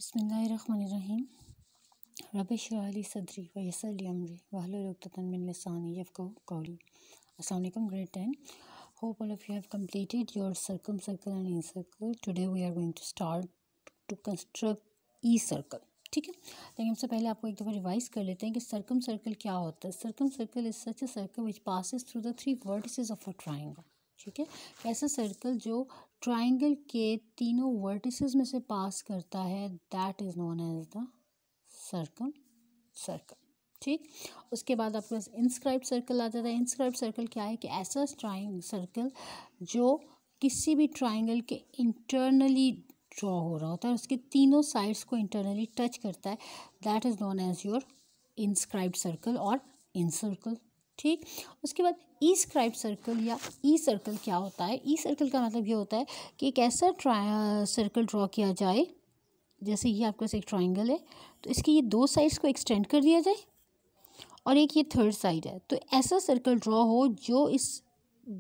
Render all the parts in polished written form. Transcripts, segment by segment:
बिस्मिल्लाहिर्रहमानिर्रहीम। रब्बि इश्रह ली सदरी व यस्सिर ली अमरी वहलुल उक़दतन मिन लिसानी यफ़क़हू क़ौली। Assalamu alaikum, grade 10. Hope all of you have completed your circle and e-circle. Today we are going to start to construct e-circle. ठीक है, लेकिन सबसे पहले आपको एक दफ़ा रिवाइज कर लेते हैं कि सर्कल क्या होता है. Circle is such a circle which passes through the 3 vertices of a triangle. ठीक है, ऐसा सर्कल जो ट्राइंगल के तीनों वर्टिसेस में से पास करता है, that is known as the circle. ठीक, उसके बाद आपके पास इंस्क्राइब्ड सर्कल आ जाता है. इंस्क्राइब्ड सर्कल क्या है कि ऐसा सर्कल जो किसी भी ट्राइंगल के इंटरनली ड्रॉ हो रहा होता है, उसके तीनों साइड्स को इंटरनली टच करता है, that is known as your inscribed circle और इनसर्कल. ठीक, उसके बाद ई स्क्राइब्ड सर्कल या ई सर्कल क्या होता है. ई सर्कल का मतलब ये होता है कि एक ऐसा सर्कल ड्रॉ किया जाए, जैसे ये आपके पास एक ट्राइंगल है तो इसकी ये 2 साइड्स को एक्सटेंड कर दिया जाए और एक ये थर्ड साइड है, तो ऐसा सर्कल ड्रॉ हो जो इस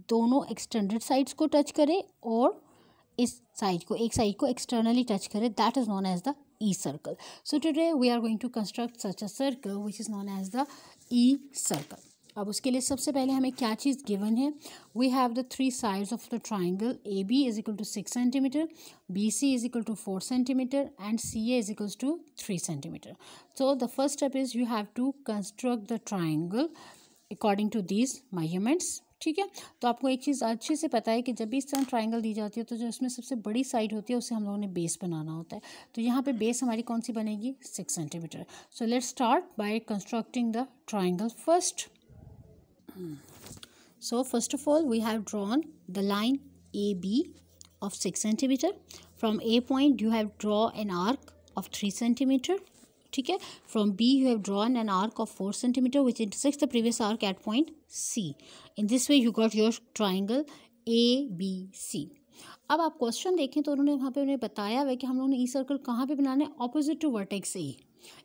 दोनों एक्सटेंडेड साइड्स को टच करे और इस एक साइड को एक्सटर्नली टच करे, that is known as the e circle. So today we are going to construct such a circle which is known as the e circle. अब उसके लिए सबसे पहले हमें क्या चीज़ गिवन है. We have the 3 sides of the triangle. A B is equal to 6 centimetre, B C is equal to 4 centimetre and C A is equals to 3 centimetre. So the first step is you have to construct the triangle according to these measurements. ठीक है, तो आपको एक चीज़ अच्छे से पता है कि जब भी इस तरह ट्राइंगल दी जाती है तो जो इसमें सबसे बड़ी साइड होती है उसे हम लोगों ने बेस बनाना होता है. तो यहाँ पे बेस हमारी कौन सी बनेगी, 6 centimetre. So let's start by constructing the triangle first. So first of all we have drawn the line AB of 6 centimeter. From A point you have drawn an arc of 3 centimeter. ठीक है, from B you have drawn an arc of 4 centimeter which intersects the previous arc at point C. In this way you got your triangle ABC. अब आप question देखें तो उन्होंने वहाँ पे उन्हें बताया हुआ कि हम लोगों ने ई सर्कल कहाँ पे बनाना है, ऑपोजिट टू वर्टेक्स ए.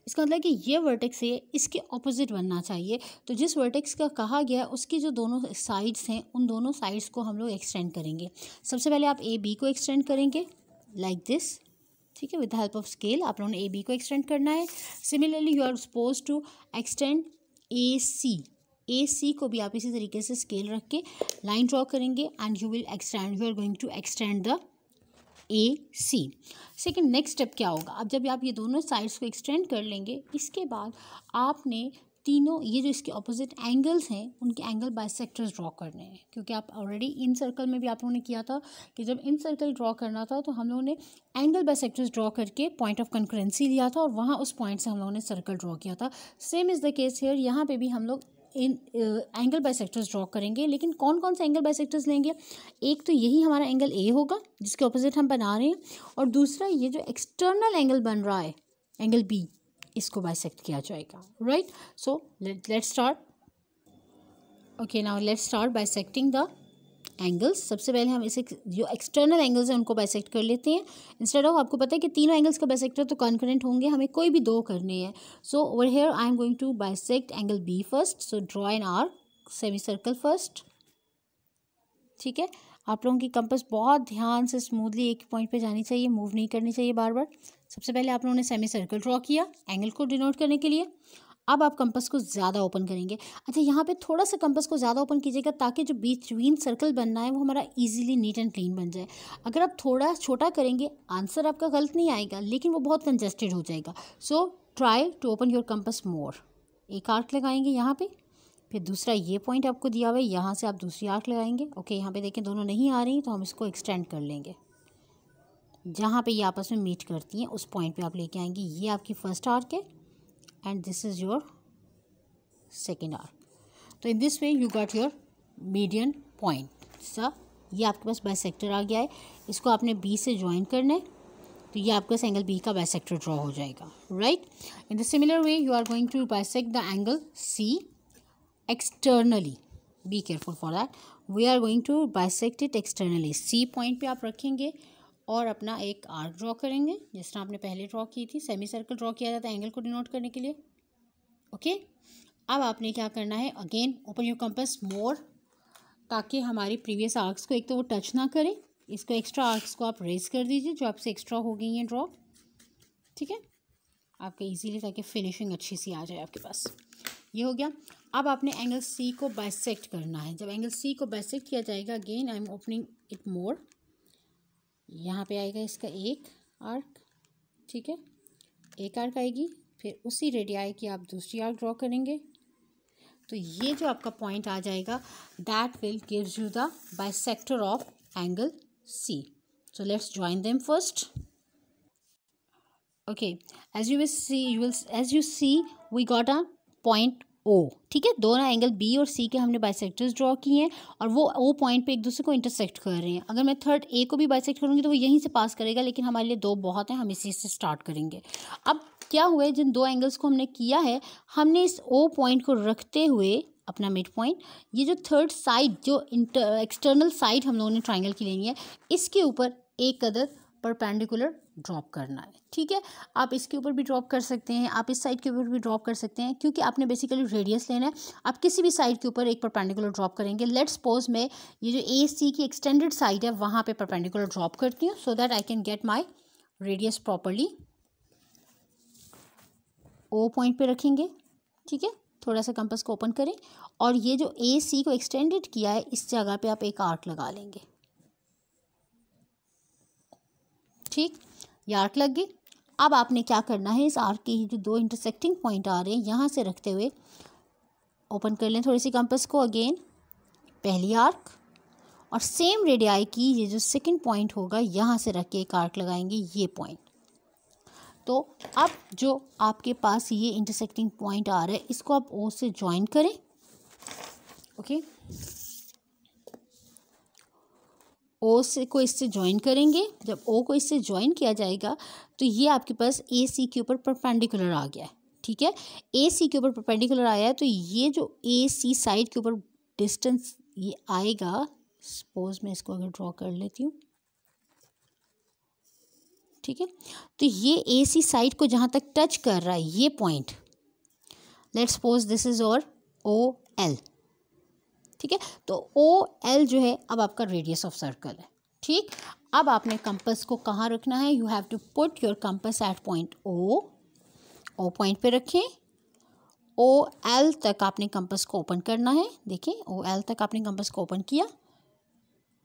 इसका मतलब कि ये वर्टेक्स है, इसके ऑपोजिट बनना चाहिए. तो जिस वर्टेक्स का कहा गया है उसकी जो दोनों साइड्स हैं उन दोनों साइड्स को हम लोग एक्सटेंड करेंगे. सबसे पहले आप ए बी को एक्सटेंड करेंगे लाइक दिस. ठीक है, with the help of scale आप लोगों ने ए बी को एक्सटेंड करना है. Similarly you are suppose to extend A C को भी आप इसी तरीके से स्केल रख के लाइन ड्रॉ करेंगे and you are going to extend the A C. Second next step क्या होगा, अब जब आप ये दोनों साइड्स को एक्सटेंड कर लेंगे, इसके बाद आपने तीनों ये जो इसके ऑपोजिट एंगल्स हैं उनके एंगल बाइसेक्टर्स ड्रॉ करने हैं. क्योंकि आप ऑलरेडी इन सर्कल में भी आप लोगों ने किया था कि जब इन सर्कल ड्रॉ करना था तो हम लोगों ने एंगल बाइसेक्टर्स ड्रॉ करके पॉइंट ऑफ कंकरेंसी लिया था और वहाँ उस पॉइंट से हम लोगों ने सर्कल ड्रॉ किया था. Same is the case here. यहाँ पे भी हम लोग इन एंगल बाइसेक्टर्स ड्रॉ करेंगे, लेकिन कौन कौन से एंगल बाइसेक्टर्स लेंगे. एक तो यही हमारा एंगल ए होगा जिसके ऑपोजिट हम बना रहे हैं, और दूसरा ये जो एक्सटर्नल एंगल बन रहा है एंगल बी, इसको बाइसेक्ट किया जाएगा. Right, so let's start. Okay, now let's start bisecting the angles. सबसे पहले हम इसे जो एक्सटर्नल एंगल्स हैं उनको बाइसेक्ट कर लेते हैं. इंस्टेड ऑफ, आपको पता है कि तीनों एंगल्स का बाइसेक्टर तो कॉन्करेंट होंगे, हमें कोई भी 2 करने हैं. So over here I am going to bisect angle B first. So draw an arc semi circle first. ठीक है, आप लोगों की कंपास बहुत ध्यान से स्मूथली एक पॉइंट पे जानी चाहिए, मूव नहीं करनी चाहिए बार बार. सबसे पहले आप लोगों ने सेमी सर्कल ड्रॉ किया एंगल को डिनोट करने के लिए. अब आप कंपास को ज़्यादा ओपन करेंगे. अच्छा, यहाँ पे थोड़ा सा कंपास को ज़्यादा ओपन कीजिएगा ताकि जो बिटवीन सर्कल बनना है वो हमारा इजीली नीट एंड क्लीन बन जाए. अगर आप थोड़ा छोटा करेंगे आंसर आपका गलत नहीं आएगा, लेकिन वो बहुत कंजेस्टेड हो जाएगा. So try to open your compass more. एक आर्क लगाएंगे यहाँ पे, फिर दूसरा ये पॉइंट आपको दिया हुआ है, यहाँ से आप दूसरी आर्क लगाएंगे. ओके, यहाँ पे देखें दोनों नहीं आ रही तो हम इसको एक्सटेंड कर लेंगे. जहाँ पे ये आपस में मीट करती हैं उस पॉइंट पे आप लेके आएंगे. ये आपकी फर्स्ट आर्क है and this is your second arc. तो in this way you got your median point. सा ये आपके पास बाइसेक्टर आ गया है, इसको आपने बी से ज्वाइन करना है, तो ये आपके पास एंगल बी का बाइसेक्टर ड्रॉ हो जाएगा. Right, in the similar way you are going to bisect the angle C externally. Be careful for that. We are going to bisect it externally. C point पे आप रखेंगे और अपना एक arc draw करेंगे जिस तरह आपने पहले ड्रॉ की थी. सेमी सर्कल ड्रॉ किया जाता है एंगल को डिनोट करने के लिए. ओके, अब आपने क्या करना है, अगेन ओपन योर कंपास मोर ताकि हमारी प्रीवियस आर्क्स को एक तो वो टच ना करें. इसको एक्स्ट्रा आर्क्स को आप रेज कर दीजिए जो आपसे एक्स्ट्रा हो गई हैं ड्रॉ. ठीक है, आपका इजीली, ताकि फिनिशिंग अच्छी सी आ जाए आपके पास। ये हो गया। अब आपने एंगल सी को बाइसेक्ट करना है। जब एंगल सी को बाइसेक्ट किया जाएगा, again I am opening it more, यहाँ पे आएगा इसका एक आर्क, ठीक है, एक आर्क आएगी, फिर उसी रेडियाई की आप दूसरी आर्क ड्रॉ करेंगे, तो ये जो आपका पॉइंट आ जाएगा, that will gives you the bisector of angle C. So let's join them first. Okay, as you see we got a point O, ठीक है, दोनों एंगल बी और सी के हमने बाइसेक्टर्स ड्रॉ किए हैं और वो ओ पॉइंट पे एक दूसरे को इंटरसेक्ट कर रहे हैं। अगर मैं थर्ड ए को भी बाइसेक्ट करूँगी तो वो यहीं से पास करेगा, लेकिन हमारे लिए दो बहुत हैं, हम इसी से स्टार्ट करेंगे। अब क्या हुआ है, जिन दो एंगल्स को हमने किया है, हमने इस ओ पॉइंट को रखते हुए अपना मिड पॉइंट, ये जो थर्ड साइड, जो एक्सटर्नल साइड हम लोगों ने ट्राइंगल की लेनी है, इसके ऊपर एक कदर परपेंडिकुलर ड्रॉप करना है, ठीक है। आप इसके ऊपर भी ड्रॉप कर सकते हैं, आप इस साइड के ऊपर भी ड्रॉप कर सकते हैं, क्योंकि आपने बेसिकली रेडियस लेना है। आप किसी भी साइड के ऊपर एक परपेंडिकुलर ड्रॉप करेंगे। लेट्स सपोज मैं ये जो ए सी की एक्सटेंडेड साइड है वहाँ पे परपेंडिकुलर ड्रॉप करती हूँ, so that I can get my radius properly. O point पे रखेंगे, ठीक है, थोड़ा सा कंपास को ओपन करें और ये जो ए सी को एक्सटेंडेड किया है, इस जगह पे आप एक आर्क लगा लेंगे, ठीक, ये आर्क लग गई। अब आपने क्या करना है, इस आर्क के जो दो इंटरसेक्टिंग पॉइंट आ रहे हैं, यहाँ से रखते हुए ओपन कर लें थोड़ी सी कंपास को, अगेन पहली आर्क, और सेम रेडियाई की ये जो सेकंड पॉइंट होगा, यहाँ से रख के एक आर्क लगाएंगे, ये पॉइंट। तो अब जो आपके पास ये इंटरसेक्टिंग पॉइंट आ रहा है, इसको आप ओ से ज्वाइन करें, ओके, ओ से को इससे ज्वाइन करेंगे। जब ओ को इससे ज्वाइन किया जाएगा तो ये आपके पास ए सी के ऊपर परपेंडिकुलर आ गया है, ठीक है, ए सी के ऊपर परपेंडिकुलर आया है, तो ये जो ए सी साइड के ऊपर डिस्टेंस ये आएगा, सपोज मैं इसको अगर ड्रॉ कर लेती हूँ, ठीक है, तो ये ए सी साइड को जहाँ तक टच कर रहा है ये point, let's suppose this is और ओ एल, ठीक है, तो ओ एल जो है अब आपका रेडियस ऑफ सर्कल है, ठीक। अब आपने कंपास को कहाँ रखना है, you have to put your compass at point O, O point पे रखें, ओ एल तक आपने कंपास को ओपन करना है, देखें ओ एल तक आपने कंपास को ओपन किया,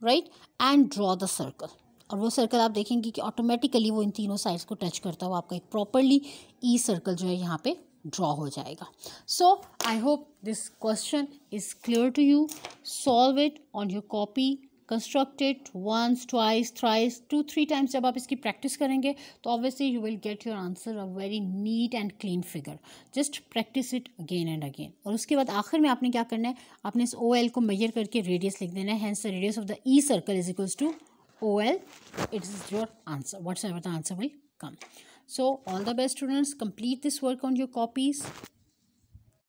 right, and draw the circle, और वो सर्कल आप देखेंगे कि ऑटोमेटिकली वो इन तीनों साइड्स को टच करता हुआ आपका एक प्रॉपरली ई सर्कल जो है यहाँ पे ड्रॉ हो जाएगा। So I hope this question is clear to you. Solve it on your copy, construct it once, twice, thrice, 2-3 times. जब आप इसकी प्रैक्टिस करेंगे तो obviously you will get your answer a very neat and clean figure. Just practice it again and again. और उसके बाद आखिर में आपने क्या करना है, आपने इस ओ एल को मेजर करके रेडियस लिख देना है, hence the radius of the e circle is equals to OL, it is your answer, whatsoever the answer will come. So all the best students, complete this work on your copies.